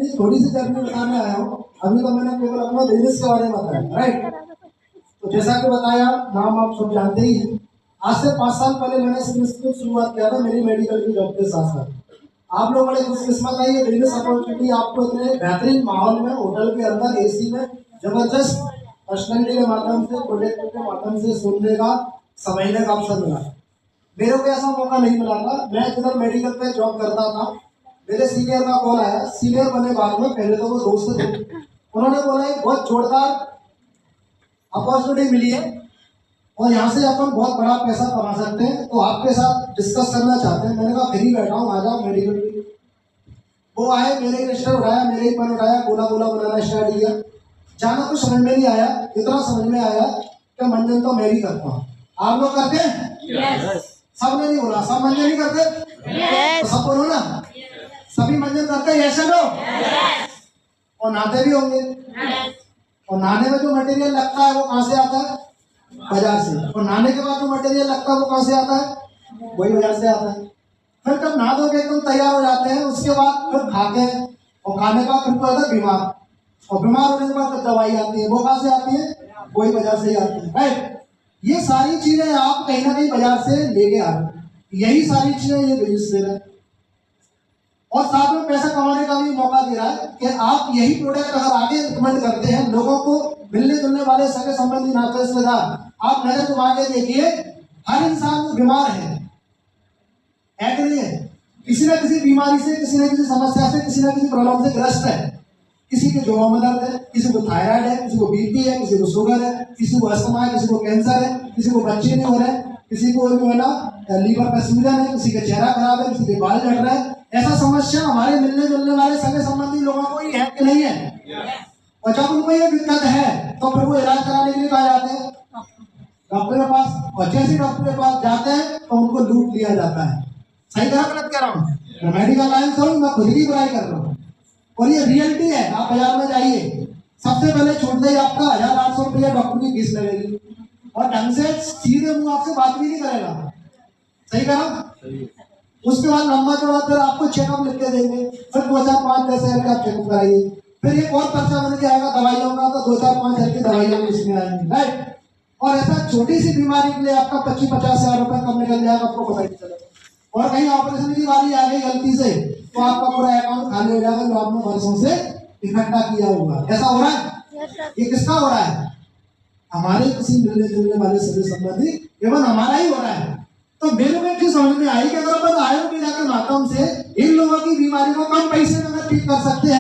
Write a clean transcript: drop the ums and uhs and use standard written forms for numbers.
थोड़ी सी जर्नी बताने आया हूँ। अभी तो मैंने केवल अपना बिजनेस के बारे में बताया, राइट। तो जैसा कि बताया, नाम आप सब जानते ही हैं। आज से 5 साल पहले मैंने बिजनेस शुरुआत किया था मेरी मेडिकल की जॉब के साथ साथ। आप लोग बड़े खुशकिस्मत है, ये बिजनेस अपॉर्चुनिटी आपको इतने बेहतरीन माहौल में, होटल के अंदर एसी में, जबरदस्त पर्सनलिटी के माध्यम से, प्रोजेक्ट के माध्यम से सुनने का, समझने का अवसर मिला। मेरे को ऐसा मौका नहीं मिला था। मैं जिधर मेडिकल पे जॉब करता था, मेरे सीनियर का कॉल आया। सीनियर बने बाद में, पहले तो वो दोस्त थे। उन्होंने बोला एक बहुत जोरदार अपॉर्चुनिटी मिली है और यहाँ से अपन बहुत बड़ा पैसा कमा सकते हैं, तो आपके साथ डिस्कस करना चाहते हैं। मैंने कहा फ्री बैठा हूँ, आ जाओ मेडिकल पे। वो आए, मेरे ही रजिस्टर उठाया, मेरे ही पेन उठाया, गोला गोला बनाना स्टार्ट किया। जाना कुछ समझ में नहीं आया, इतना समझ में आया कि मंजन तो मैं भी करता हूँ। आप लोग करते हैं? yes. सबने नहीं बोला, सब मंजन नहीं करते? yes. तो सब बोलो ना, सभी मंजन करते हैं? ऐसे लो और नहाते भी होंगे। और नहाने में जो मटेरियल लगता है वो कहाँ से आता है? बाजार से। और नहाने के बाद जो मटेरियल लगता है वो कहाँ से आता है? वही बाजार से आता है। फिर जब नहा धो के एकदम तैयार हो जाते हैं, उसके बाद फिर खाते हैं और खाने का फिर तो है बीमार। और बीमार होने के बाद जब दवाई आती है, वो कहाँ से आती है? वही बाजार से ही आती है, राइट। ये सारी चीजें आप कहीं ना कहीं बाजार से लेके आ रहे हैं। यही सारी चीजें ये बिजनेस दे रहा है और साथ में पैसा कमाने का भी मौका दे रहा है कि आप यही प्रोडक्ट अगर आगे रिकमेंड करते हैं लोगों को, मिलने जुलने वाले सगे संबंधी नाते रिश्तेदार, आप नजर घुमा के देखिए, हर इंसान बीमार है कि नहीं है? किसी न किसी बीमारी से, किसी न किसी समस्या से, किसी न किसी प्रॉब्लम से ग्रस्त है। किसी के जोड़ों में दर्द है, किसी को थायराइड है, किसी को बीपी है, किसी को शुगर है, किसी को अस्थमा है, किसी को कैंसर है, किसी को बच्चे नहीं हो रहे, किसी को जो है ना लीवर का सूजन है, किसी का चेहरा खराब है, किसी के बाल झड़ रहे हैं। ऐसा समस्या हमारे मिलने जुलने वाले सगे संबंधी लोगों को ही है कि नहीं है? और जब उनको ये दिक्कत है तो फिर वो इलाज कराने के लिए कहा जाते हैं डॉक्टर के पास। और जैसे डॉक्टर के पास जाते हैं तो उनको लूट लिया जाता है। सही कह गलत कह रहा हूँ? मैं मेडिकल लाइन से हूँ, मैं खुद की बुराई कर रहा हूँ और ये रियलिटी है। आप बाजार में जाइए, सबसे पहले छूटते ही आपका 1800 रुपया डॉक्टर की फीस लगेगी और ढंग से सीधे मुंह आपसे बात भी नहीं करेगा। सही कहा? उसके बाद लंबा चौड़ा फिर आपको चेकअप लिख के देंगे, फिर 2-4-5 पैसे का चेकअप कराइए, फिर एक और पर्चा बन के आएगा दवाइयों का, तो 2-4-5 हजार की दवाइयां इसमें आएंगी, राइट। और ऐसा छोटी सी बीमारी के लिए आपका 25-50 हजार रुपए कब निकल जाएगा आपको पता नहीं चलेगा। और कहीं ऑपरेशन की बारी आ गई गलती से तो आपका पूरा अकाउंट खाली हो जाएगा जो आपने वर्षों से इकट्ठा किया होगा। ऐसा हो रहा है? ये किसका हो रहा है? हमारे किसी मिलने जुलने वाले सभी संबंधी, एवं हमारा ही हो रहा है। तो मेरे को एक चीज समझ में आई कि अगर अपन आयुर्वेद के माध्यम से इन लोगों की बीमारी को कम पैसे में ठीक कर सकते हैं।